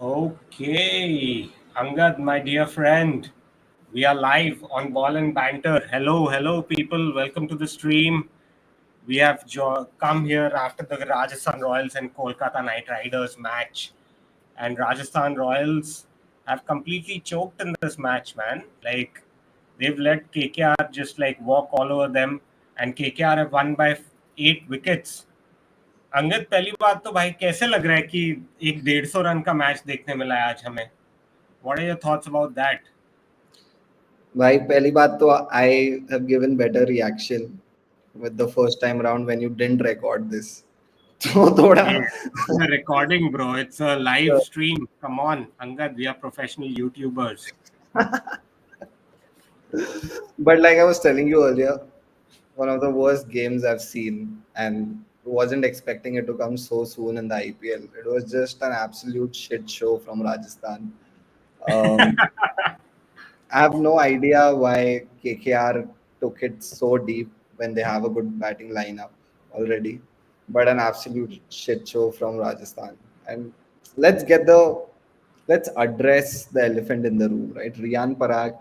Okay, Angad, my dear friend, we are live on Ball and Banter. Hello, people. Welcome to the stream. We have come here after the Rajasthan Royals and Kolkata Knight Riders match, and Rajasthan Royals have completely choked in this match, man. Like they've let KKR just like walk all over them, and KKR have won by 8 wickets. Angad पहली बात तो भाई कैसे लग रहा है कि एक 150 रन का मैच देखने मिला है आज हमें. What are your thoughts about that? भाई पहली बात तो I have given better reaction with the first time round when you didn't record this. तो थोड़ा Hey, it's not a recording, bro. It's a live stream. Come on, Angad, we are professional YouTubers. but like I was telling you earlier, one of the worst games I've seen and wasn't expecting it to come so soon in the IPL. It was just an absolute shit show from Rajasthan. Um, I have no idea why KKR took it so deep when they have a good batting lineup already, but an absolute shit show from Rajasthan. And let's get the let's address the elephant in the room, right? Riyan Parag.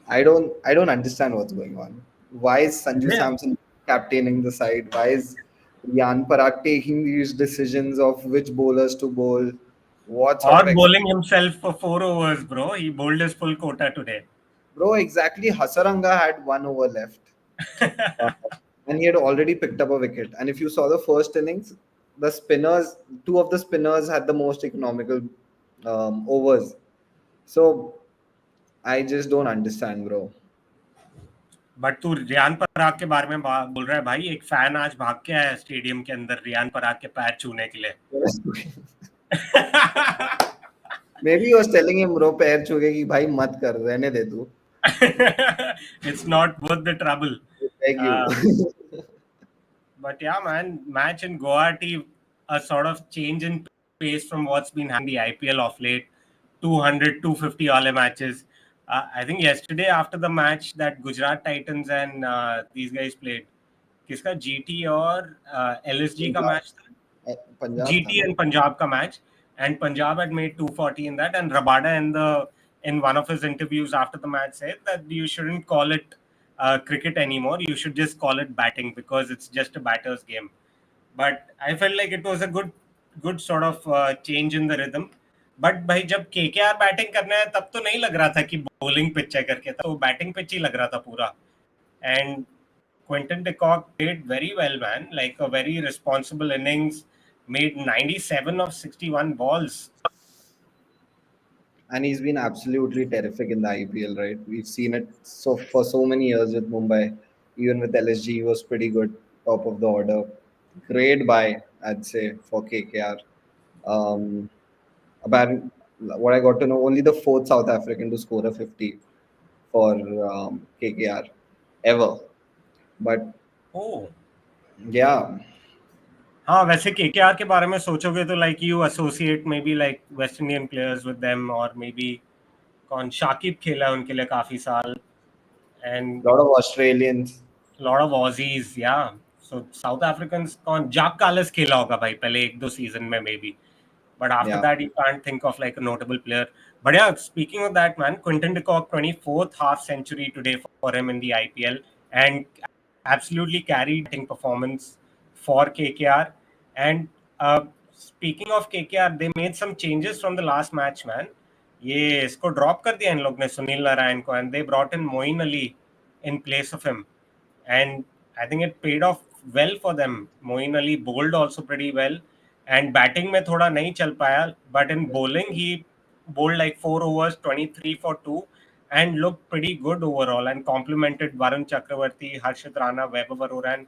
I don't understand what's going on. Why is Sanju Yeah. Samson captaining the side? Why is Riyan Parag taking these decisions of which bowlers to bowl? What sort Or of bowling himself for 4 overs, bro. He bowled his full quota today. bro? Exactly. Hasaranga had 1 over left. Uh, and he had already picked up a wicket. And if you saw the first innings, the spinners, two of the spinners had the most economical overs. So I just don't understand, bro. But तू रियान पराग के बारे में बोल रहा है भाई. एक fan आज भाग के आया स्टेडियम के अंदर रियान पराग के पैर छूने के लिए. Maybe he was telling him, bro, पैर छूके कि भाई मत कर रहने दे तू. It's not worth the trouble. Beg you. Uh, But yeah, man, match in Guwahati, a sort of change in pace from what's been happening in the IPL of late. 200, 250 all matches. I think yesterday after the match that Gujarat Titans and these guys played, किसका GT और LSG का Punjab, match था? Punjab था GT ना? and Punjab ka match, and Punjab had made 240 in that. And Rabada in one of his interviews after the match said that you shouldn't call it cricket anymore. You should just call it batting because it's just a batter's game. But I felt like it was a good sort of change in the rhythm. But भाई जब KKR batting करना है तब तो नहीं लग रहा था कि बॉलिंग पिच है करके, तो बैटिंग पिच ही लग रहा था पूरा. And Quinton de Kock played very well, man. Like a very responsible innings, made 97 of 61 balls. And he's been absolutely terrific in the IPL, right? We've seen it so for so many years with Mumbai. Even with LSG, he was pretty good, top of the order. Great buy, I'd say, for KKR. Um, about what I got to know, only the fourth South African to score a 50 for KKR ever. But Oh. yeah, हाँ, वैसे KKR के बारे में सोचोगे तो like you associate may be like West Indian players with them, और may be कौन शाकिब खेला है उनके लिए काफी साल, and a lot of Australians. Lot of Aussies. या सो साउथ अफ्रीकन्स कौन जाक कालिस खेला होगा भाई पहले एक दो सीजन में may be. But after Yeah. that, you can't think of like a notable player. But yeah, speaking of that, man, Quinton de Kock, 24th half century today for him in the IPL, and absolutely carried batting performance for KKR. And speaking of KKR, they made some changes from the last match, man. ये इसको drop कर दिया इन लोग ने सुनील नारायण को, and they brought in Moeen Ali in place of him, and I think it paid off well for them. Moeen Ali bowled also pretty well, and batting में थोड़ा नहीं चल पाया, but in bowling he bowled like 4 overs, 23 for 2, and looked pretty good overall, and complimented Varun Chakravarti, Harshit Rana, Webber Arora, and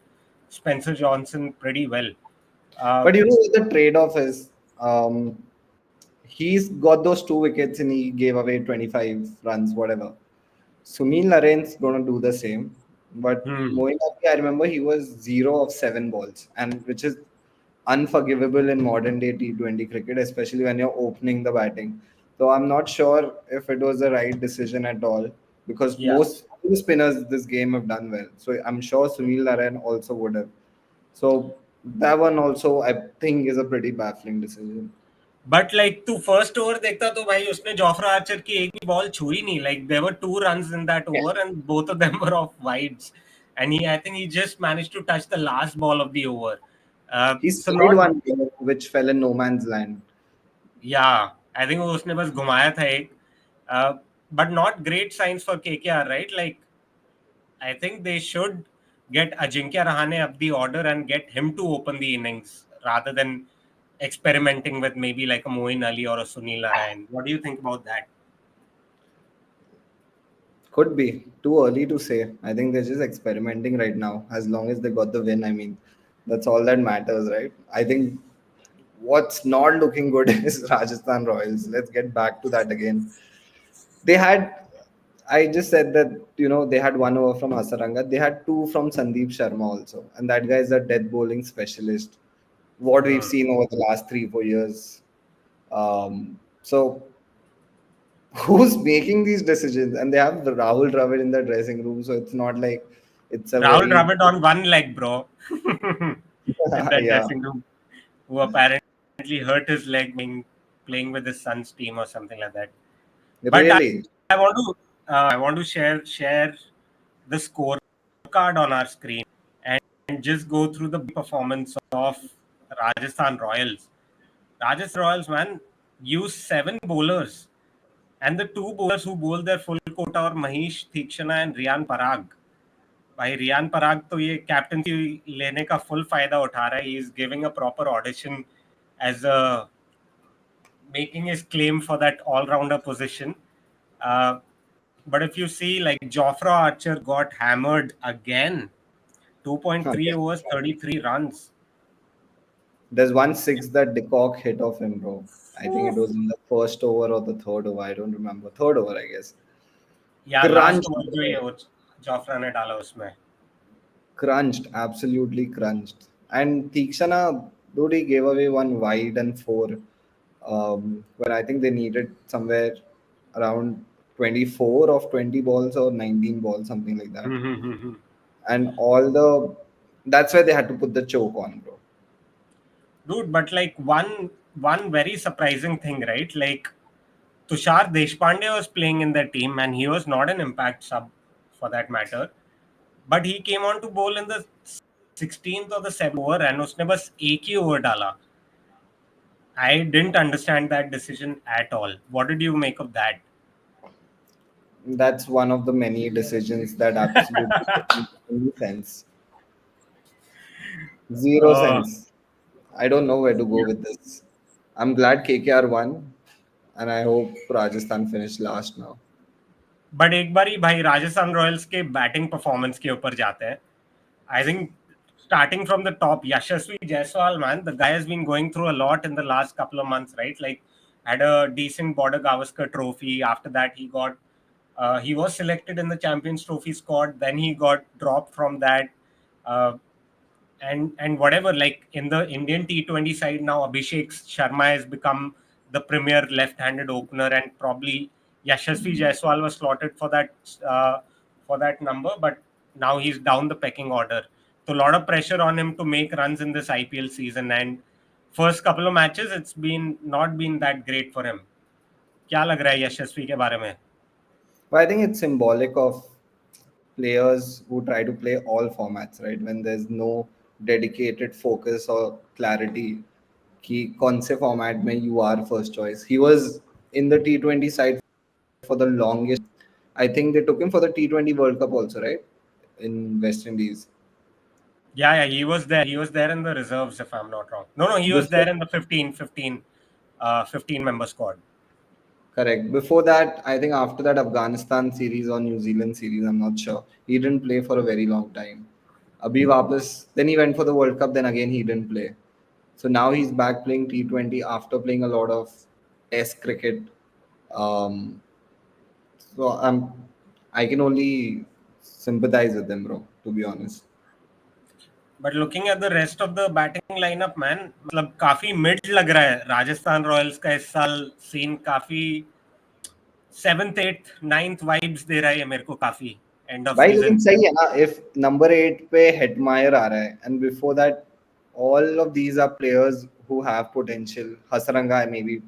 Spencer Johnson pretty well. But you know what the trade-off is? He's got those 2 wickets and he gave away 25 runs, whatever. Sunil Narain's going to do the same. But Hmm. Moeen Ali, I remember he was 0 of 7 balls, and which is unforgivable in modern day T20 cricket, especially when you're opening the batting. So I'm not sure if it was the right decision at all because Yeah. most of the spinners this game have done well. So I'm sure Sunil Narain also would have. So that one also I think is a pretty baffling decision. But like तू first over देखता तो भाई उसने Jofra Archer की एक भी ball छुई नहीं. Like there were 2 runs in that over and both of them were off wides, and I think he just managed to touch the last ball of the over. He So slid not, one which fell in no man's land. yeah, I think वो उसने बस घुमाया था एक. But not great signs for KKR, right? Like I think they should get Ajinkya Rahane up the order and get him to open the innings rather than experimenting with maybe like a Moeen Ali or a Sunil Narayan. What do you think about that? Could be too early to say. I think they're just experimenting right now. As long as they got the win, I mean, that's all that matters, right? I think what's not looking good is Rajasthan Royals. Let's get back to that again. They had, I just said that, they had one over from Hasaranga. They had two from Sandeep Sharma also. And that guy is a death bowling specialist. What we've Hmm. seen over the last 3 4 years. So who's making these decisions? And they have the Rahul Dravid in the dressing room. So it's not like it's a Rahul very, Dravid on one leg, bro, in that yeah, dressing room, who apparently hurt his leg playing with his son's team or something like that. But really. I want to share the scorecard on our screen and just go through the performance of Rajasthan Royals. Rajasthan Royals, man, used 7 bowlers, and the 2 bowlers who bowled their full quota are Mahesh Theekshana and Riyan Parag. भाई रियान पराग तो ये captaincy लेने का full फायदा उठा रहा है. He is giving a proper audition as a making his claim for that all-rounder position. Uh, but if you see, like Jofra Archer got hammered again, 2.3 overs, 33 runs. There's one six that De Kock hit off him, bro. I think it Oof. was in the first over or the third over. I don't remember. Third over, I guess. Yeah, last Crunched, over जो bro. ये Jofra ने डाला उसमें. Crunched, absolutely crunched. And Theekshana, dude, he gave away one wide and four. When I think they needed somewhere around 24 of 20 balls or 19 balls, something like that. And that's why they had to put the choke on, bro. Dude, but like one very surprising thing, right? Like Tushar Deshpande was playing in the team and he was not an impact sub for that matter. But he came on to bowl in the 16th or the 7th over and उसने बस एक ही over डाला. I didn't understand that decision at all. What did you make of that? That's one of the many decisions that absolutely doesn't make any sense. Zero Uh, sense. I don't know where to go with this. I'm glad KKR won, and I hope Rajasthan finished last now. but एक बारी भाई Rajasthan Royals के batting performance के ऊपर जाते हैं. I think starting from the top, Yashasvi Jaiswal, man, the guy has been going through a lot in the last couple of months, right? Like, had a decent Border Gavaskar trophy. After that, he was selected in the Champions Trophy squad. Then he got dropped from that. Uh, and whatever, like in the Indian T20 side now, Abhishek Sharma has become the premier left-handed opener, and probably Yashasvi Jaiswal was slotted for that number, but now he's down the pecking order. So a lot of pressure on him to make runs in this IPL season, and first couple of matches it's been not been that great for him. क्या लग रहा है यशस्वी के बारे में? But I think it's symbolic of players who try to play all formats, right? When there's no dedicated focus or clarity, कि कौन से format में you are first choice. He was in the T20 side for the longest. I think they took him for the T20 World Cup also, right? In West Indies. Yeah, he was there. He was there in the reserves, if I'm not wrong. No, he was Before, there in the 15 member squad. correct. Before that, I think after that Afghanistan series or New Zealand series, I'm not sure. He didn't play for a very long time. Abhi Wapas, then he went for the World Cup, then again he didn't play. So now he's back playing T20 after playing a lot of Test cricket. Um, I can only sympathize with them, bro, to be honest. But looking at the rest of the batting lineup, man, मतलब काफी mid लग रहा है Rajasthan Royals का इस साल. Scene काफी 7th 8th 9th vibes दे रहा है मेरे को काफी एंड ऑफ भाई लेकिन सीजन. सही है ना if number 8 पे हेटमायर आ रहा है and before that all of these are players who have potential. Hasaranga, I maybe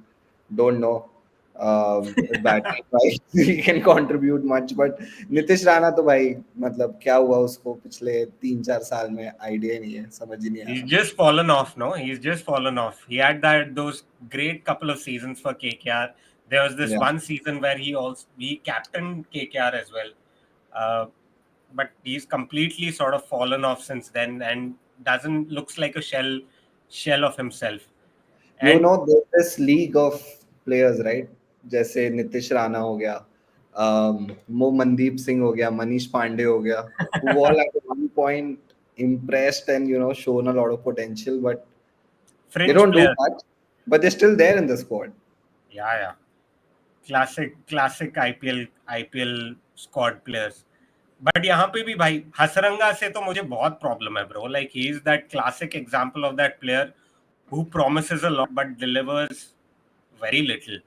don't know. Batting wise he can contribute much, but Nitish Rana तो भाई मतलब क्या हुआ उसको पिछले 3-4 साल में आइडिया ही नहीं है, समझ ही नहीं आ He's रहा. just fallen off, no? He's just fallen off. He had those great couple of seasons for KKR. There was this Yeah. one season where he captained KKR as well. Uh, but he's completely sort of fallen off since then and doesn't looks like a shell of himself. You And know, there's this league of players, right? जैसे नीतीश राणा हो गया, मनदीप सिंह हो गया, मनीष पांडे हो गया, who all at one point impressed and shown a lot of potential, but they fringe don't do player. much, but they're still there in the squad. Yeah. Classic IPL squad players. But यहाँ पे भी भाई हसरंगा से तो मुझे बहुत problem है bro. Like he is that classic example of that player who promises a lot but delivers very little.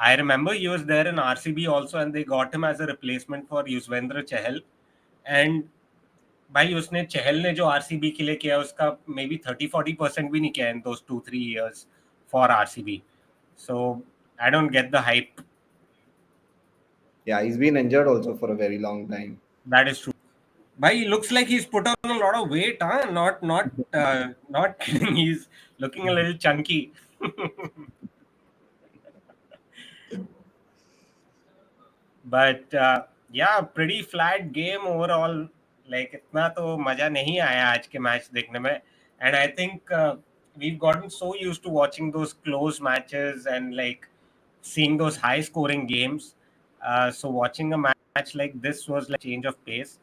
I remember he was there in RCB also and they got him as a replacement for Yuzvendra Chahal. And भाई उसने चहल ने जो RCB के लिए किया उसका may be 30-40% भी नहीं किया इन दोस 2-3 years for RCB. So I don't get the hype. Yeah, he's been injured also for a very long time. That is true. Bhai, he looks like he's put on a lot of weight, huh? Not kidding. He's looking a little chunky. But yeah, pretty flat game overall. Like इतना तो मजा नहीं आया आज के match देखने में. And I think we've gotten so used to watching those close matches and like seeing those high scoring games. So watching a match like this was like change of pace.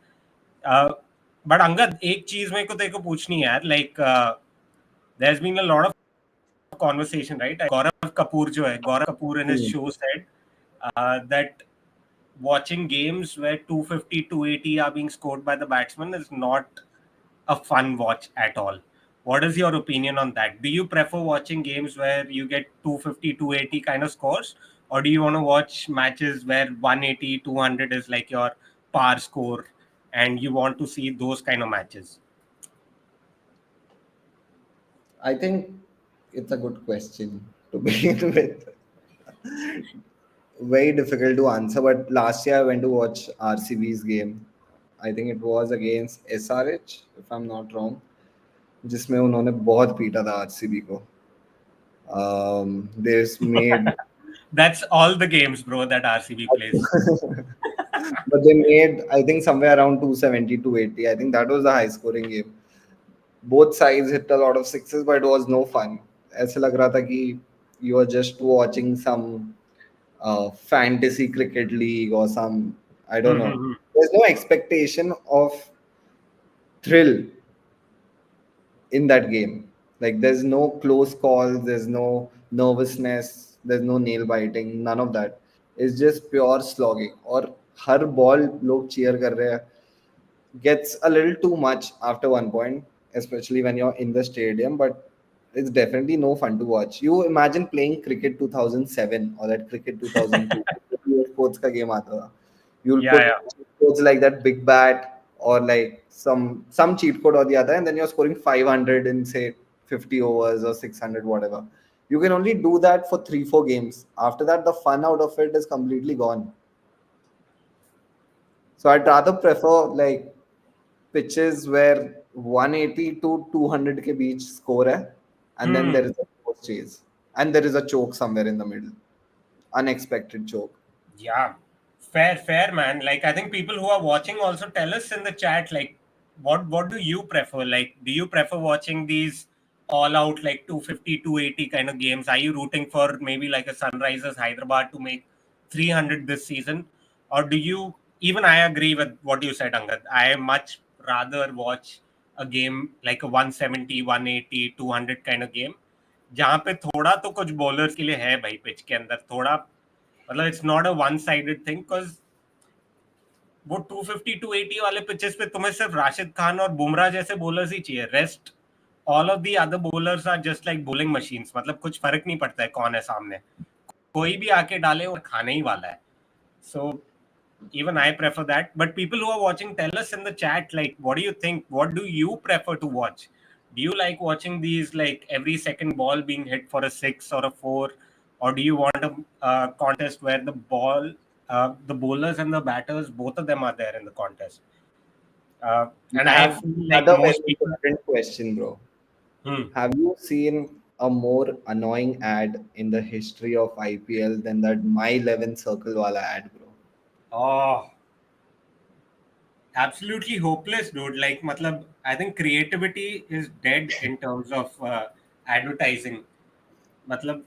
But Angad एक चीज मेरे को तेरे को पूछनी है यार. Like there has been a lot of conversation right. Gaurav Kapoor in his show said that watching games where 250 280 are being scored by the batsman is not a fun watch at all. What is your opinion on that? Do you prefer watching games where you get 250 280 kind of scores, or do you want to watch matches where 180 200 is like your par score and you want to see those kind of matches? I think it's a good question to begin with. Very difficult to answer, but last year I went to watch RCB's game. I think it was against SRH, if I'm not wrong, जिसमें उन्होंने बहुत पीटा था RCB को. There's made That's all the games, bro, that RCB plays. but they made, I think, somewhere around 270 280. I think that was the high scoring game. Both sides hit a lot of sixes, but it was no fun. ऐसे लग रहा था कि you are just watching some fantasy cricket league or some, I don't know. There's no expectation of thrill in that game. Like there's no close calls, there's no nervousness, there's no nail biting, none of that. It's just pure slogging. और हर ball लोग cheer कर रहे हैं. Gets a little too much after one point, especially when you're in the stadium, but it's definitely no fun to watch. You imagine playing cricket 2007 or that cricket 2002. Sports का game आता था. You'll Yeah. put codes like that big bat or like some cheat code or the other, and then you're scoring 500 in say 50 overs or 600, whatever. You can only do that for 3-4 games. After that, the fun out of it is completely gone. So I'd rather prefer like pitches where 180 to 200 के बीच score है, and then there is a close chase, and there is a choke somewhere in the middle, unexpected choke. Yeah, fair, man. Like I think people who are watching also tell us in the chat, like what do you prefer? Like, do you prefer watching these all out like 250 280 kind of games? Are you rooting for maybe like a Sunrisers Hyderabad to make 300 this season, or do you? Even I agree with what you said, Angad. I much rather watch a game like a 170 180 200 kind of game जहाँ पे थोड़ा तो कुछ bowlers के लिए है भाई pitch के अंदर थोड़ा. मतलब it's not a one sided thing because वो 250 280 वाले पिचेस पे तुम्हें सिर्फ राशिद खान और बुमराह जैसे बॉलर्स ही चाहिए. Rest all of the other bowlers are just like bowling machines. मतलब कुछ फर्क नहीं पड़ता है कौन है सामने, कोई भी आके डाले और खाने ही वाला है. सो even I prefer that. But people who are watching, tell us in the chat, like, what do you think? What do you prefer to watch? Do you like watching these, like every second ball being hit for a 6 or a 4, or do you want a contest where the bowlers and the batters, both of them are there in the contest? And I I have feel like another very most people. important question, bro. Hmm. Have you seen a more annoying ad in the history of IPL than that My 11 Circle wala ad, bro? Oh, absolutely hopeless, dude. Like, matlab, I think creativity is dead in terms of advertising. मतलब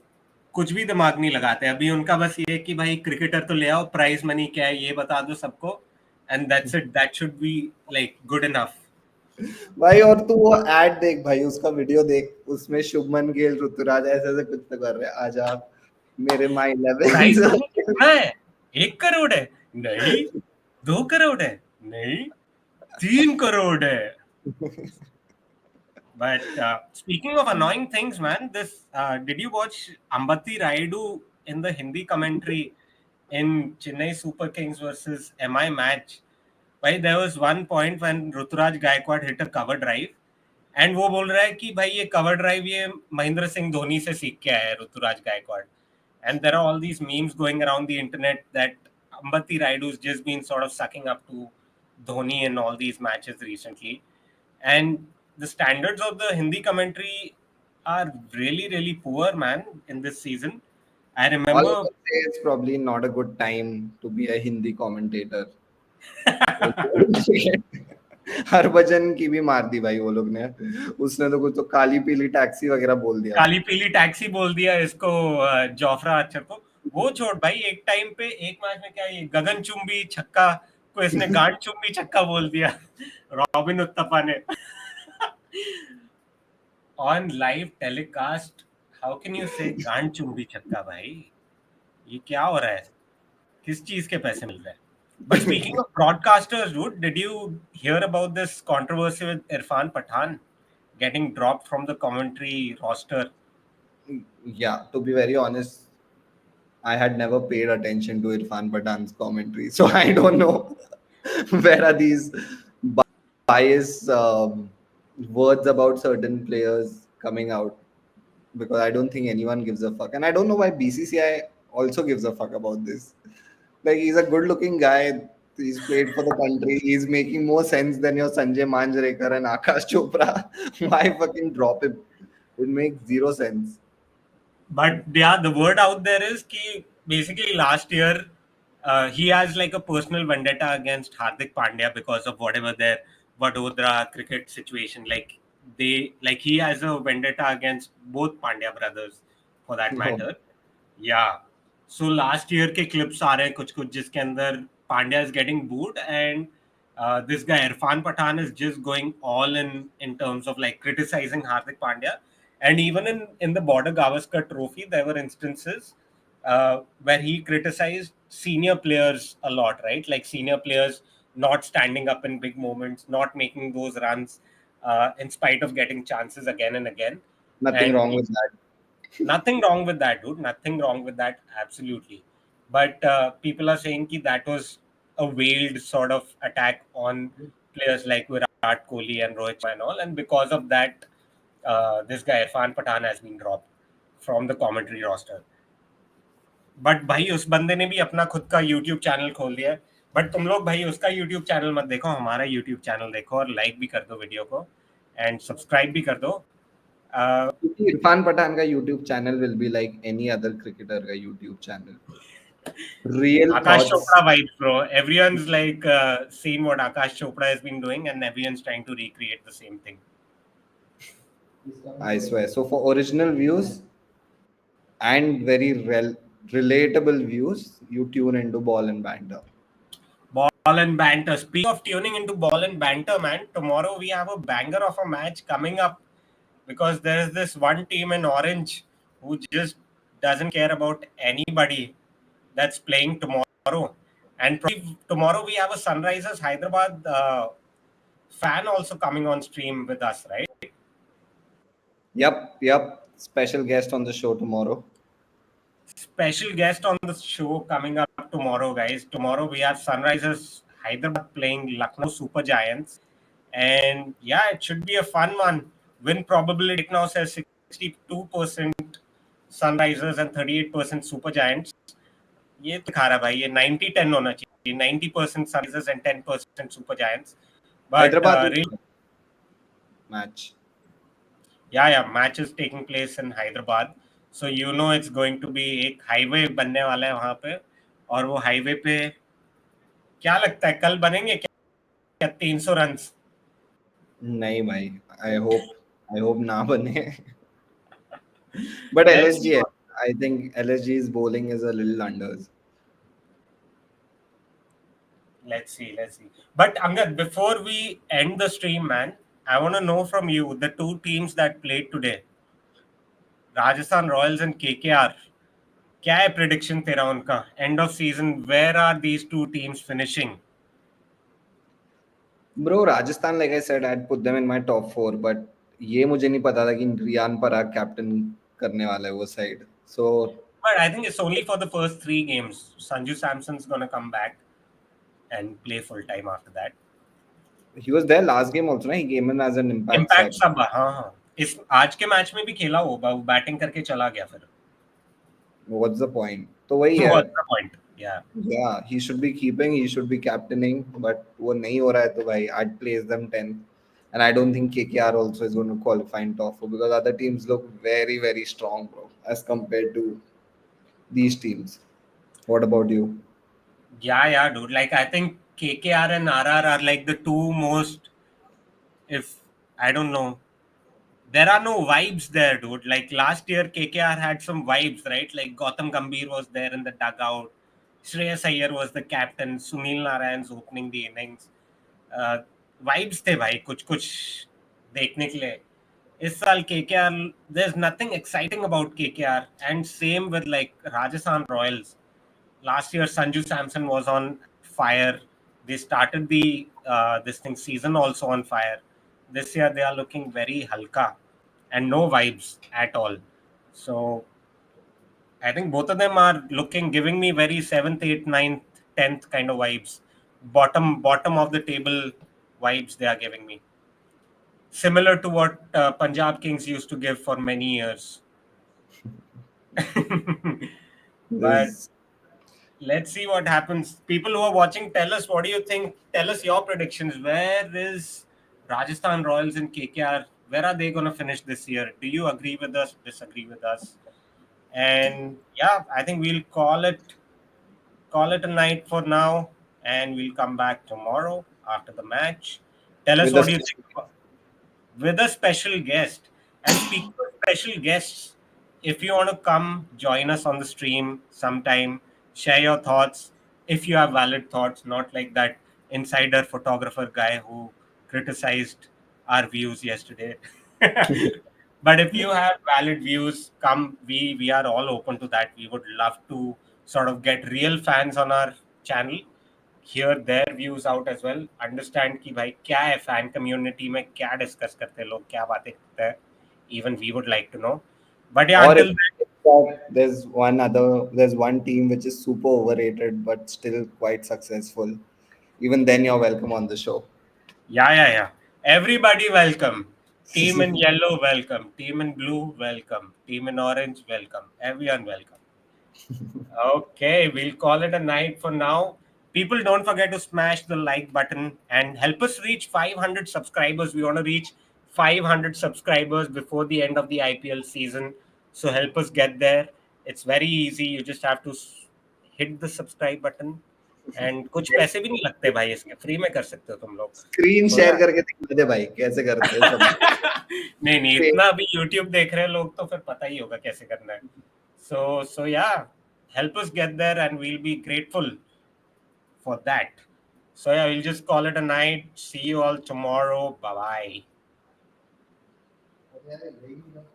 कुछ भी दिमाग नहीं लगाते अभी उनका बस ये है कि भाई क्रिकेटर तो ले आओ प्राइज मनी क्या है ये बता दो सबको and that's it that should be like good enough भाई और तू वो एड देख भाई, उसका वीडियो देख, उसमें शुभमन गिल, ऋतुराज ऐसे ऐसे कुछ तो कर रहे हैं, आजा मेरे माई प्राइज इलेवन। मनी कितना है 1 करोड़ है नहीं 2 करोड़ है नहीं 3 करोड़ है but speaking of annoying things man this did you watch Ambati Rayudu in the Hindi commentary in Chennai Super Kings versus MI match. भाई there was one point when Ruturaj Gaikwad hit a cover drive and वो बोल रहा है कि भाई ये cover drive ये महेंद्र सिंह धोनी से सीख के आया है Ruturaj Gaikwad and there are all these memes going around the internet that Ambati Rayudu has just been sort of sucking up to Dhoni in all these matches recently and the standards of the Hindi commentary are really poor man in this season. I All I remember can say it's probably not a good time to be a Hindi commentator. Harbhajan की भी मार दी भाई वो लोग ने। उसने तो कुछ तो काली पीली टैक्सी वगैरह बोल दिया। काली पीली टैक्सी बोल दिया इसको जोफ्रा आर्चर को वो छोड़ भाई एक टाइम पे एक मैच में क्या ये गगन चुंबी छक्का को इसने गांड चुंबी छक्का बोल दिया रॉबिन उत्तपा ने on live telecast how can you से गांड चुंबी छक्का भाई ये क्या हो रहा है किस चीज के पैसे मिल रहे हैं but speaking of broadcasters dude did you hear about this controversy with Irfan Pathan getting dropped from the commentary roster? Yeah, to be very honest, I had never paid attention to Irfan Pathan's commentary, so I don't know where are these biased words about certain players coming out, because I don't think anyone gives a fuck, and I don't know why BCCI also gives a fuck about this. Like, he's a good-looking guy. He's played for the country. He's making more sense than your Sanjay Manjrekar and Akash Chopra. Why fucking drop him? It makes zero sense. But yeah, the word out there is कि basically last year he has like a personal vendetta against Hardik Pandya because of whatever their Vadodara cricket situation. Like he has a vendetta against both Pandya brothers for that No. matter. Yeah. So last year के clips आ रहे हैं कुछ कुछ जिसके अंदर Pandya is getting booed and this guy Irfan Pathan is just going all in terms of like criticizing Hardik Pandya. And even in the Border Gavaskar Trophy, there were instances where he criticized senior players a lot, right? Like senior players not standing up in big moments, not making those runs in spite of getting chances again and again. Nothing And wrong with that. nothing wrong with that, dude. Nothing wrong with that, absolutely. But people are saying that was a veiled sort of attack on players like Virat Kohli and Rohit Sharma and all. And because of that, this guy Irfan Pathan has been dropped from the commentary roster. But भाई उस बंदे ने भी अपना खुद का YouTube channel खोल दिया है बट तुम लोग भाई उसका यूट्यूब चैनल मत देखो हमारा यूट्यूब चैनल देखो और लाइक भी कर दो वीडियो को एंड सब्सक्राइब भी कर दो इरफान पठान का YouTube channel will be like any other cricketer का YouTube channel. Real Akash thoughts. Chopra vibes, bro. Everyone's like seen what Akash Chopra has been doing, and everyone's trying to recreate the same thing. I swear. So for original views and very relatable views, you tune into Ball and Banter. Ball and banter. Speaking of tuning into ball and banter, man, tomorrow we have a banger of a match coming up because there's this one team in orange who just doesn't care about anybody that's playing tomorrow. And probably tomorrow we have a Sunrisers Hyderabad fan also coming on stream with us, right? Yep. Special guest on the show tomorrow. Special guest on the show coming up tomorrow, guys. Tomorrow we have Sunrisers Hyderabad playing Lucknow Super Giants. And yeah, it should be a fun one. Win probability right now says 62% Sunrisers and 38% Super Giants. ये तो खा रहा भाई, ये 90-10 होना चाहिए, 90% Sunrisers and 10% Super Giants. But Hyderabad really, match. yeah, match is taking place in Hyderabad. So you know it's going to be एक highway बनने वाला है वहां पे, और वो हाईवे पे क्या लगता है कल बनेंगे क्या 300 रन्स? नहीं भाई, I hope ना बने. But Let's see. LSG, I think LSG's bowling is a little unders. Let's see. But Angad, before we end the stream, man, I want to know from you the two teams that played today, Rajasthan Royals and KKR. क्या है prediction तेरा उनका end of season? Where are these two teams finishing? Bro, Rajasthan, like I said, I'd put them in my top 4, but ये मुझे नहीं पता था कि रियान पराग कैप्टन करने वाला है वो side. So But I think it's only for the first 3 games. Sanju Samson's gonna come back and play full time after that. he was there last game also, na? He came in as an impact Impact sub. सब, हाँ, इस आज के match में भी खेला होगा, वो बैटिंग करके चला गया फिर. What's the point? तो वही है. What's the point? Yeah. Yeah, he should be keeping, he should be captaining, but वो नहीं हो रहा है तो भाई I'd place them 10th. And I don't think KKR also is going to qualify in top 4 because other teams look very, very strong, bro, as compared to these teams. What about you? Yeah, dude. Like I think KKR and RR are like the two most, if I don't know, there are no vibes there, dude. Like last year, KKR had some vibes, right? Like Gautam Gambhir was there in the dugout. Shreyas Iyer was the captain. Sunil Narayan's opening the innings. Uh, vibes थे भाई कुछ कुछ देखने के लिए. इस साल KKR, there's nothing exciting about KKR, and same with like Rajasthan Royals. Last year Sanju Samson was on fire. They started the this thing season also on fire. This year they are looking very halka and no vibes at all. So I think both of them are looking, giving me very 7th, 8th, 9th, 10th kind of vibes. Bottom of the table vibes they are giving me. Similar to what Punjab Kings used to give for many years. But This let's see what happens. People who are watching, tell us what do you think. Tell us your predictions. Where is Rajasthan Royals and KKR? Where are they going to finish this year? Do you agree with us? Disagree with us? And yeah, I think we'll call it a night for now, and we'll come back tomorrow after the match. Tell us with the what do you think with a special guest. And speaking of special guests, if you want to come join us on the stream sometime, share your thoughts. If you have valid thoughts, not like that insider photographer guy who criticized our views yesterday. But if you have valid views, come. We are all open to that. We would love to sort of get real fans on our channel, hear their views out as well, understand कि भाई क्या है fan community में, क्या discuss करते हैं लोग, क्या बातें करते हैं. Even we would like to know. But yeah, or if until then, there's one team which is super overrated but still quite successful. Even then, you're welcome on the show. yeah. Everybody welcome. Team in yellow welcome. Team in blue welcome. Team in orange welcome. Everyone welcome. Okay, we'll call it a night for now. People, don't forget to smash the like button and help us reach 500 subscribers. We want to reach 500 subscribers before the end of the IPL season. So help us get there. It's very easy. You just have to hit the subscribe button. And कुछ पैसे भी नहीं लगते भाई, इसके free में कर सकते हो तुम लोग. Screen So share yeah. करके दिखा दे भाई कैसे करते हैं सब. नहीं, इतना अभी YouTube देख रहे हैं लोग तो फिर पता ही होगा कैसे करना है. So yeah, help us get there and we'll be grateful for that. So yeah, we'll just call it a night. See you all tomorrow. Bye bye.